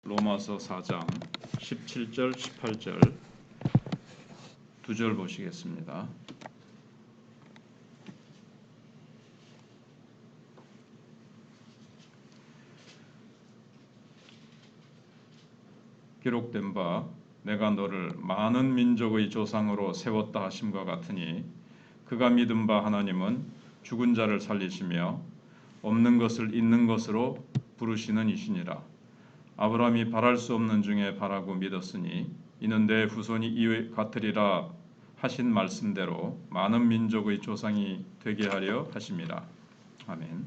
로마서 4장 17절 18절 두 절 보시겠습니다. 기록된 바 내가 너를 많은 민족의 조상으로 세웠다 하심과 같으니 그가 믿은 바 하나님은 죽은 자를 살리시며 없는 것을 있는 것으로 부르시는 이시니라. 아브라함이 바랄 수 없는 중에 바라고 믿었으니 이는 내 후손이 이와 같으리라 하신 말씀대로 많은 민족의 조상이 되게 하려 하심이라. 아멘.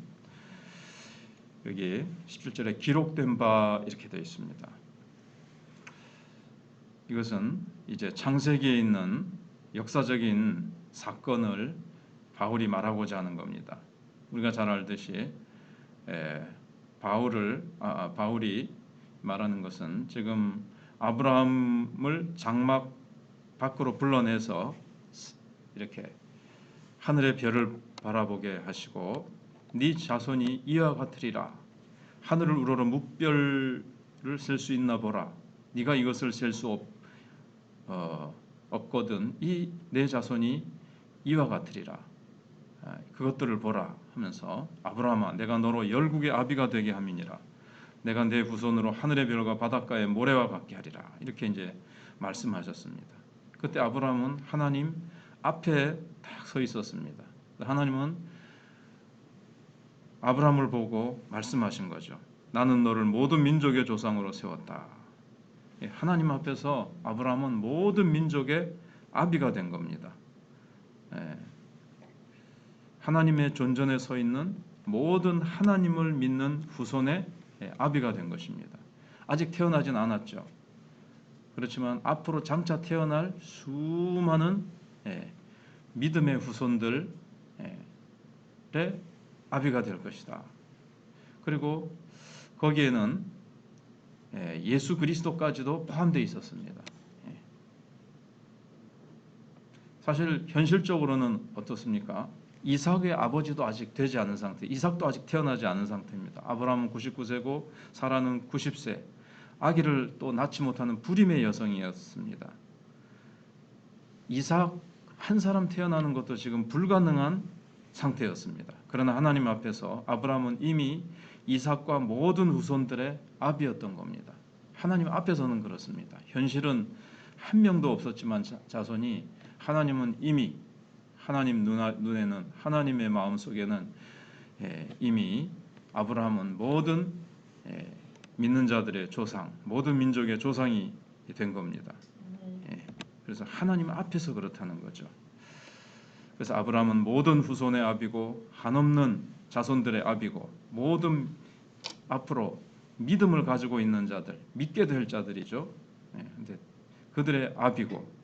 여기 17절에 기록된 바 이렇게 되어 있습니다. 이것은 이제 창세기에 있는 역사적인 사건을 바울이 말하고자 하는 겁니다. 우리가 잘 알듯이 바울이 말하는 것은 지금 아브라함을 장막 밖으로 불러내서 이렇게 하늘의 별을 바라보게 하시고 네 자손이 이와 같으리라. 하늘을 우러러 묵별을 셀 수 있나 보라. 네가 이것을 셀 수 없거든 이 내 자손이 이와 같으리라. 그것들을 보라 하면서 아브라함아 내가 너로 열국의 아비가 되게 함이니라. 내가 내 후손으로 하늘의 별과 바닷가의 모래와 같게 하리라. 이렇게 이제 말씀하셨습니다. 그때 아브라함은 하나님 앞에 딱 서 있었습니다. 하나님은 아브라함을 보고 말씀하신 거죠. 나는 너를 모든 민족의 조상으로 세웠다. 하나님 앞에서 아브라함은 모든 민족의 아비가 된 겁니다. 하나님의 존전에 서 있는 모든 하나님을 믿는 후손의 아비가 된 것입니다. 아직 태어나진 않았죠. 그렇지만 앞으로 장차 태어날 수많은 믿음의 후손들의 아비가 될 것이다. 그리고 거기에는 예수 그리스도까지도 포함되어 있었습니다. 사실 현실적으로는 어떻습니까? 이삭의 아버지도 아직 되지 않은 상태, 이삭도 아직 태어나지 않은 상태입니다. 아브라함은 99세고 사라는 90세, 아기를 또 낳지 못하는 불임의 여성이었습니다. 이삭 한 사람 태어나는 것도 지금 불가능한 상태였습니다. 그러나 하나님 앞에서 아브라함은 이미 이삭과 모든 후손들의 아비였던 겁니다. 하나님 앞에서는 그렇습니다. 현실은 한 명도 없었지만 자손이 하나님은 이미 하나님 눈에는 하나님의 마음속에는 이미 아브라함은 모든 믿는 자들의 조상, 모든 민족의 조상이 된 겁니다. 그래서 하나님 앞에서 그렇다는 거죠. 그래서 아브라함은 모든 후손의 아비고 한없는 자손들의 아비고 모든 앞으로 믿음을 가지고 있는 자들, 믿게 될 자들이죠. 근데 그들의 아비고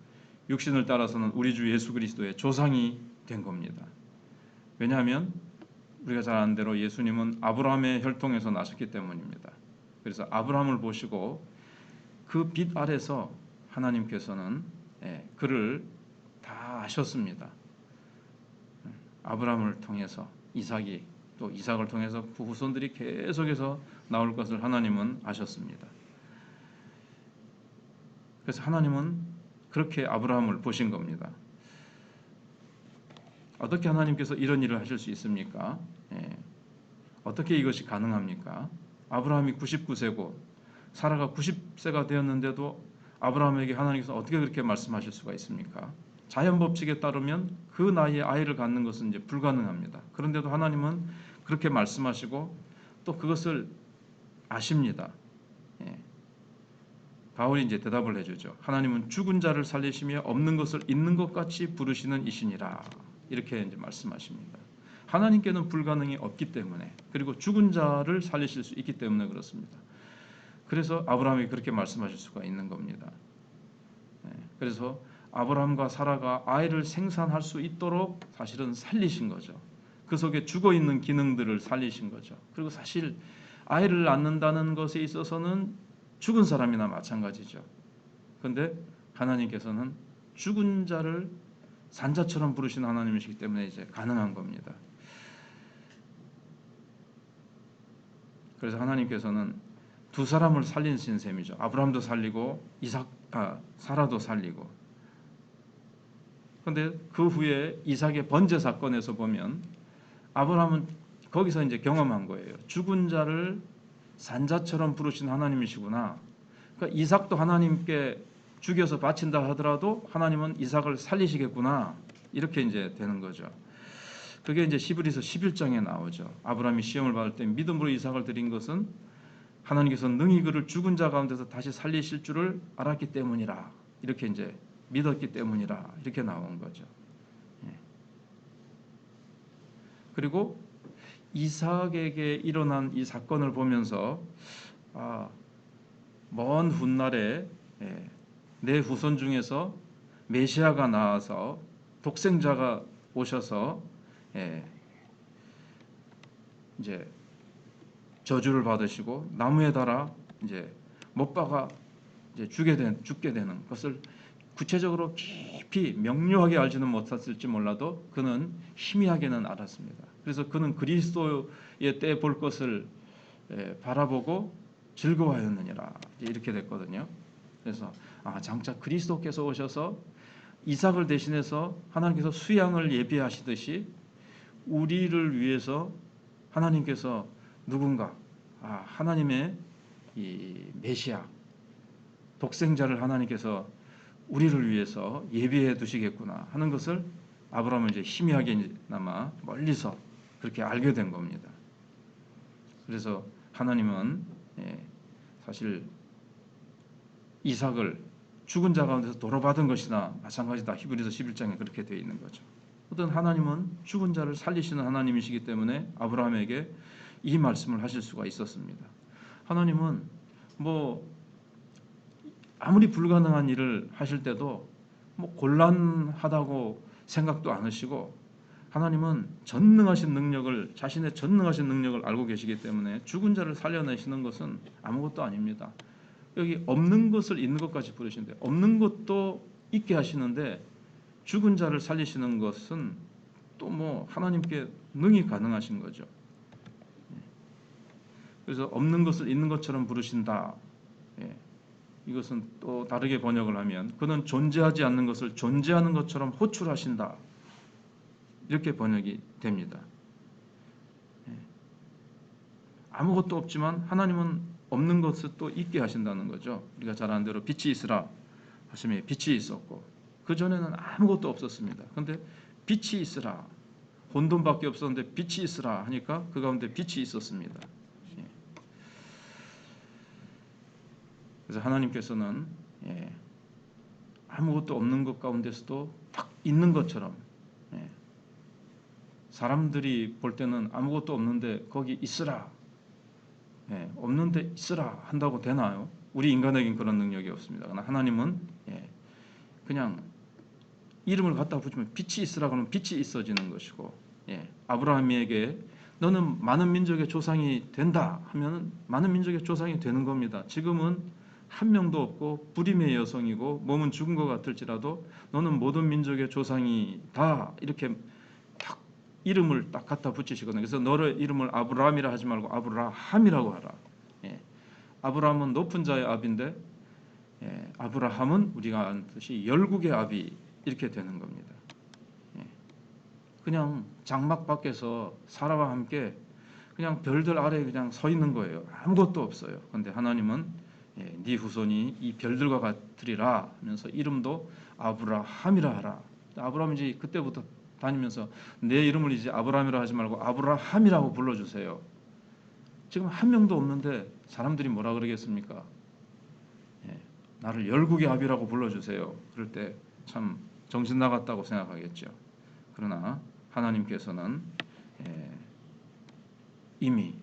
육신을 따라서는 우리 주 예수 그리스도의 조상이 된 겁니다. 왜냐하면 우리가 잘 아는 대로 예수님은 아브라함의 혈통에서 나셨기 때문입니다. 그래서 아브라함을 보시고 그 빛 아래서 하나님께서는 그를 다 아셨습니다. 아브라함을 통해서 이삭이 또 이삭을 통해서 그 후손들이 계속해서 나올 것을 하나님은 아셨습니다. 그래서 하나님은 그렇게 아브라함을 보신 겁니다. 어떻게 하나님께서 이런 일을 하실 수 있습니까? 어떻게 이것이 가능합니까? 아브라함이 99세고 사라가 90세가 되었는데도 아브라함에게 하나님께서 어떻게 그렇게 말씀하실 수가 있습니까? 자연 법칙에 따르면 그 나이에 아이를 갖는 것은 이제 불가능합니다. 그런데도 하나님은 그렇게 말씀하시고 또 그것을 아십니다. 바울이 이제 대답을 해주죠. 하나님은 죽은 자를 살리시며 없는 것을 있는 것 같이 부르시는 이시니라. 이렇게 이제 말씀하십니다. 하나님께는 불가능이 없기 때문에 그리고 죽은 자를 살리실 수 있기 때문에 그렇습니다. 그래서 아브라함이 그렇게 말씀하실 수가 있는 겁니다. 그래서 아브라함과 사라가 아이를 생산할 수 있도록 사실은 살리신 거죠. 그 속에 죽어 있는 기능들을 살리신 거죠. 그리고 사실 아이를 낳는다는 것에 있어서는 죽은 사람이나 마찬가지죠. 그런데 하나님께서는 죽은 자를 산자처럼 부르시는 하나님이시기 때문에 이제 가능한 겁니다. 그래서 하나님께서는 두 사람을 살리신 셈이죠. 아브라함도 살리고 사라도 살리고. 그런데 그 후에 이삭의 번제 사건에서 보면 아브라함은 거기서 이제 경험한 거예요. 죽은 자를 산자처럼 부르신 하나님이시구나. 그러니까 이삭도 하나님께 죽여서 바친다 하더라도 하나님은 이삭을 살리시겠구나. 이렇게 이제 되는 거죠. 그게 이제 히브리서 11장에 나오죠. 아브라함이 시험을 받을 때 믿음으로 이삭을 드린 것은 하나님께서 능히 그를 죽은 자 가운데서 다시 살리실 줄을 알았기 때문이라. 이렇게 이제 믿었기 때문이라. 이렇게 나온 거죠. 그리고 이삭에게 일어난 이 사건을 보면서 먼 훗날에 내 후손 중에서 메시아가 나와서 독생자가 오셔서 이제 저주를 받으시고 나무에 달아 이제 못 박아 이제 죽게 되는 것을 구체적으로 깊이 명료하게 알지는 못했을지 몰라도 그는 희미하게는 알았습니다. 그래서 그는 그리스도의 때 볼 것을 바라보고 즐거워하였느니라 이렇게 됐거든요. 그래서 장차 그리스도께서 오셔서 이삭을 대신해서 하나님께서 수양을 예비하시듯이 우리를 위해서 하나님께서 누군가 하나님의 이 메시아 독생자를 하나님께서 우리를 위해서 예비해 두시겠구나 하는 것을 아브라함은 이제 희미하게나마 멀리서 그렇게 알게 된 겁니다. 그래서 하나님은 사실 이삭을 죽은 자 가운데서 도로받은 것이나 마찬가지다. 히브리서 11장에 그렇게 되어 있는 거죠. 어떤 하나님은 죽은 자를 살리시는 하나님이시기 때문에 아브라함에게 이 말씀을 하실 수가 있었습니다. 하나님은 아무리 불가능한 일을 하실 때도 곤란하다고 생각도 안 하시고 하나님은 자신의 전능하신 능력을 알고 계시기 때문에 죽은 자를 살려내시는 것은 아무것도 아닙니다. 여기 없는 것을 있는 것까지 부르시는데 없는 것도 있게 하시는데 죽은 자를 살리시는 것은 또 하나님께 능히 가능하신 거죠. 그래서 없는 것을 있는 것처럼 부르신다. 이것은 또 다르게 번역을 하면 그는 존재하지 않는 것을 존재하는 것처럼 호출하신다. 이렇게 번역이 됩니다. 아무것도 없지만 하나님은 없는 것을 또 있게 하신다는 거죠. 우리가 잘 아는 대로 빛이 있으라 하시면 빛이 있었고 그 전에는 아무것도 없었습니다. 그런데 빛이 있으라 혼돈밖에 없었는데 빛이 있으라 하니까 그 가운데 빛이 있었습니다. 그래서 하나님께서는 아무것도 없는 것 가운데서도 딱 있는 것처럼 사람들이 볼 때는 아무것도 없는데 거기 있으라 없는데 있으라 한다고 되나요? 우리 인간에겐 그런 능력이 없습니다. 그러나 하나님은 그냥 이름을 갖다 붙이면 빛이 있으라 그러면 빛이 있어지는 것이고 아브라함에게 너는 많은 민족의 조상이 된다 하면 많은 민족의 조상이 되는 겁니다. 지금은 한 명도 없고 불임의 여성이고 몸은 죽은 것 같을지라도 너는 모든 민족의 조상이다 이렇게 딱 이름을 딱 갖다 붙이시거든요. 그래서 너의 이름을 아브라함이라 하지 말고 아브라함이라고 하라. 아브라함은 높은 자의 아비인데 아브라함은 우리가 아는 듯이 열국의 아비 이렇게 되는 겁니다. 그냥 장막 밖에서 사라와 함께 그냥 별들 아래에 그냥 서 있는 거예요. 아무것도 없어요. 그런데 하나님은 네 후손이 이 별들과 같으리라 하면서 이름도 아브라함이라 하라. 아브라함이 이제 그때부터 다니면서 내 이름을 이제 아브라함이라 하지 말고 아브라함이라고 불러주세요. 지금 한 명도 없는데 사람들이 뭐라 그러겠습니까? 나를 열국의 아비라고 불러주세요. 그럴 때 참 정신 나갔다고 생각하겠죠. 그러나 하나님께서는 이미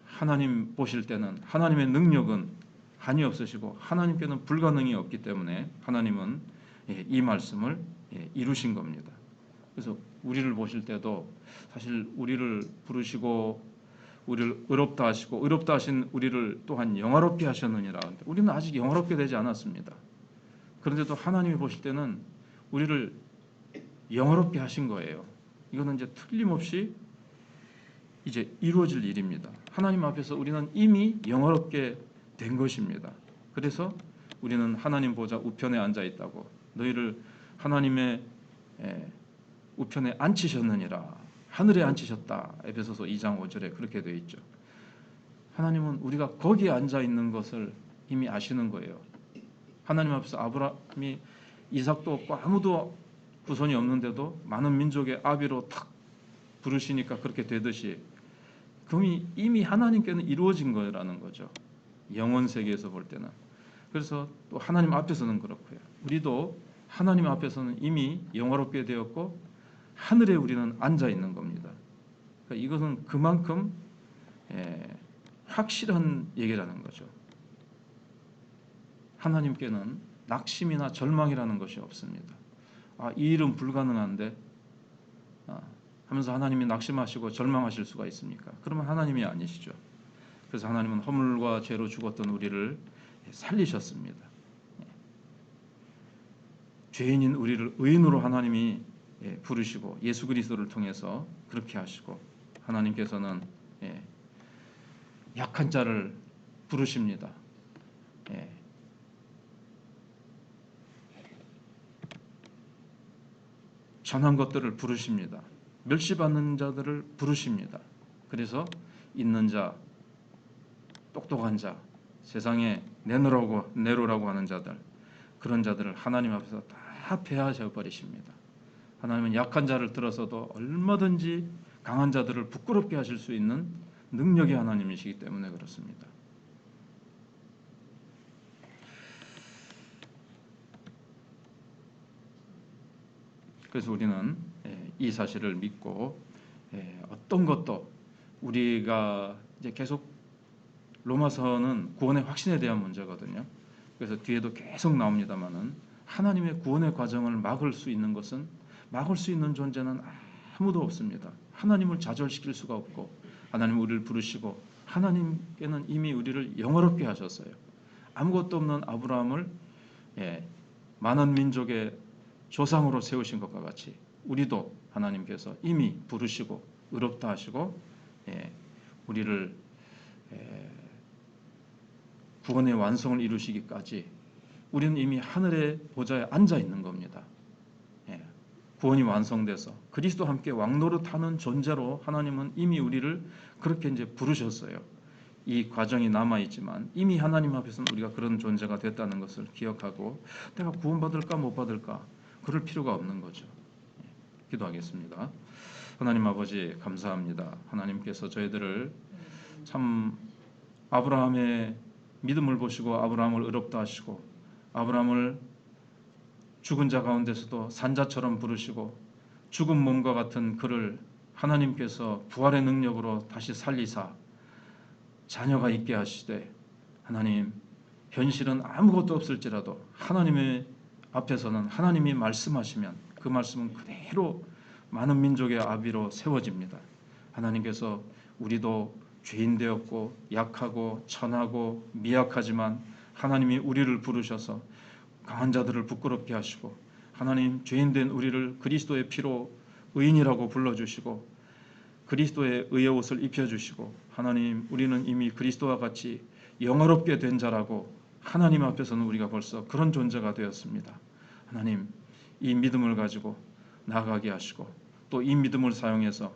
하나님 보실 때는 하나님의 능력은 한이 없으시고 하나님께는 불가능이 없기 때문에 하나님은 이 말씀을 이루신 겁니다. 그래서 우리를 보실 때도 사실 우리를 부르시고 우리를 의롭다 하시고 의롭다 하신 우리를 또한 영화롭게 하셨느니라. 우리는 아직 영화롭게 되지 않았습니다. 그런데도 하나님이 보실 때는 우리를 영화롭게 하신 거예요. 이거는 이제 틀림없이 이제 이루어질 일입니다. 하나님 앞에서 우리는 이미 영화롭게 된 것입니다. 그래서 우리는 하나님 보좌 우편에 앉아 있다고, 너희를 하나님의 우편에 앉히셨느니라, 하늘에 앉히셨다. 에베소서 2장 5절에 그렇게 되어 있죠. 하나님은 우리가 거기에 앉아 있는 것을 이미 아시는 거예요. 하나님 앞에서 아브라함이 이삭도 없고 아무도 후손이 없는데도 많은 민족의 아비로 탁 부르시니까 그렇게 되듯이, 그럼 이미 하나님께는 이루어진 거라는 거죠. 영원 세계에서 볼 때는. 그래서 또 하나님 앞에서는 그렇고요. 우리도 하나님 앞에서는 이미 영화롭게 되었고 하늘에 우리는 앉아 있는 겁니다. 그러니까 이것은 그만큼 확실한 얘기라는 거죠. 하나님께는 낙심이나 절망이라는 것이 없습니다. 이 일은 불가능한데 하면서 하나님이 낙심하시고 절망하실 수가 있습니까? 그러면 하나님이 아니시죠. 그래서 하나님은 허물과 죄로 죽었던 우리를 살리셨습니다. 죄인인 우리를 의인으로 하나님이 부르시고 예수 그리스도를 통해서 그렇게 하시고, 하나님께서는 약한 자를 부르십니다. 전한 것들을 부르십니다. 멸시받는 자들을 부르십니다. 그래서 있는 자, 똑똑한 자, 세상에 내놓으라고 하는 자들, 그런 자들을 하나님 앞에서 다 패하셔 버리십니다. 하나님은 약한 자를 들어서도 얼마든지 강한 자들을 부끄럽게 하실 수 있는 능력의 하나님이시기 때문에 그렇습니다. 그래서 우리는 이 사실을 믿고 어떤 것도, 우리가 이제 계속 로마서는 구원의 확신에 대한 문제거든요. 그래서 뒤에도 계속 나옵니다만은, 하나님의 구원의 과정을 막을 수 있는 것은, 막을 수 있는 존재는 아무도 없습니다. 하나님을 좌절시킬 수가 없고, 하나님 우리를 부르시고 하나님께는 이미 우리를 영화롭게 하셨어요. 아무것도 없는 아브라함을 많은 민족의 조상으로 세우신 것과 같이 우리도 하나님께서 이미 부르시고 의롭다 하시고 우리를 구원의 완성을 이루시기까지 우리는 이미 하늘의 보좌에 앉아 있는 겁니다. 구원이 완성돼서 그리스도와 함께 왕노릇하는 존재로 하나님은 이미 우리를 그렇게 이제 부르셨어요. 이 과정이 남아 있지만 이미 하나님 앞에서는 우리가 그런 존재가 됐다는 것을 기억하고, 내가 구원받을까 못 받을까 그럴 필요가 없는 거죠. 기도하겠습니다. 하나님 아버지 감사합니다. 하나님께서 저희들을 참 아브라함의 믿음을 보시고 아브라함을 의롭다 하시고, 아브라함을 죽은 자 가운데서도 산자처럼 부르시고, 죽은 몸과 같은 그를 하나님께서 부활의 능력으로 다시 살리사 자녀가 있게 하시되, 하나님 현실은 아무것도 없을지라도 하나님의 앞에서는 하나님이 말씀하시면 그 말씀은 그대로 많은 민족의 아비로 세워집니다. 하나님께서 우리도 죄인 되었고 약하고 천하고 미약하지만 하나님이 우리를 부르셔서 강한 자들을 부끄럽게 하시고, 하나님 죄인된 우리를 그리스도의 피로 의인이라고 불러주시고 그리스도의 의의 옷을 입혀주시고, 하나님 우리는 이미 그리스도와 같이 영화롭게 된 자라고 하나님 앞에서는 우리가 벌써 그런 존재가 되었습니다. 하나님 이 믿음을 가지고 나아가게 하시고, 또 이 믿음을 사용해서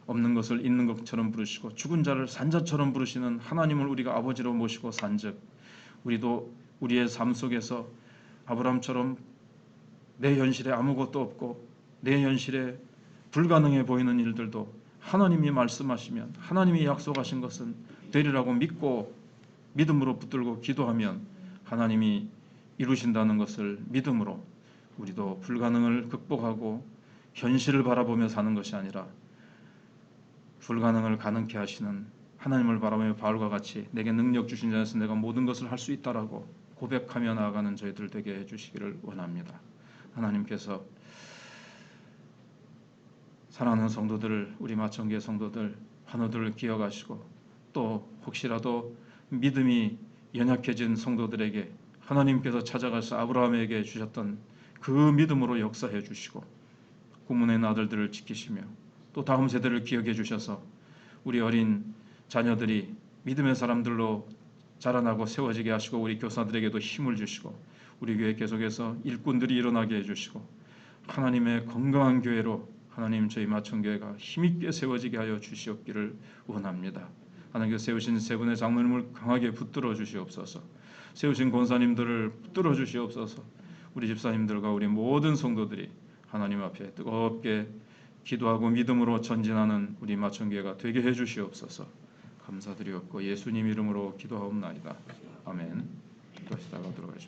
없는 것을 있는 것처럼 부르시고 죽은 자를 산자처럼 부르시는 하나님을 우리가 아버지로 모시고 산즉, 우리도 우리의 삶 속에서 아브라함처럼 내 현실에 아무것도 없고 내 현실에 불가능해 보이는 일들도 하나님이 말씀하시면 하나님이 약속하신 것은 되리라고 믿고 믿음으로 붙들고 기도하면 하나님이 이루신다는 것을 믿음으로, 우리도 불가능을 극복하고 현실을 바라보며 사는 것이 아니라 불가능을 가능케 하시는 하나님을 바라보며 바울과 같이 내게 능력 주신 자에서 내가 모든 것을 할 수 있다라고 고백하며 나아가는 저희들 되게 해주시기를 원합니다. 하나님께서 사랑하는 성도들, 우리 마천교회 성도들, 환우들을 기억하시고, 또 혹시라도 믿음이 연약해진 성도들에게 하나님께서 찾아가서 아브라함에게 주셨던 그 믿음으로 역사해 주시고, 구문의 아들들을 지키시며 또 다음 세대를 기억해 주셔서 우리 어린 자녀들이 믿음의 사람들로 자라나고 세워지게 하시고 우리 교사들에게도 힘을 주시고 우리 교회 계속해서 일꾼들이 일어나게 해주시고 하나님의 건강한 교회로 하나님 저희 마천교회가 힘있게 세워지게 하여 주시옵기를 원합니다. 하나님께서 세우신 세 분의 장로님을 강하게 붙들어 주시옵소서. 세우신 권사님들을 붙들어 주시옵소서. 우리 집사님들과 우리 모든 성도들이 하나님 앞에 뜨겁게 기도하고 믿음으로 전진하는 우리 마천교회가 되게 해주시옵소서. 감사드리옵고 예수님 이름으로 기도하옵나이다. 아멘. 기도하시다가 들어가십시오.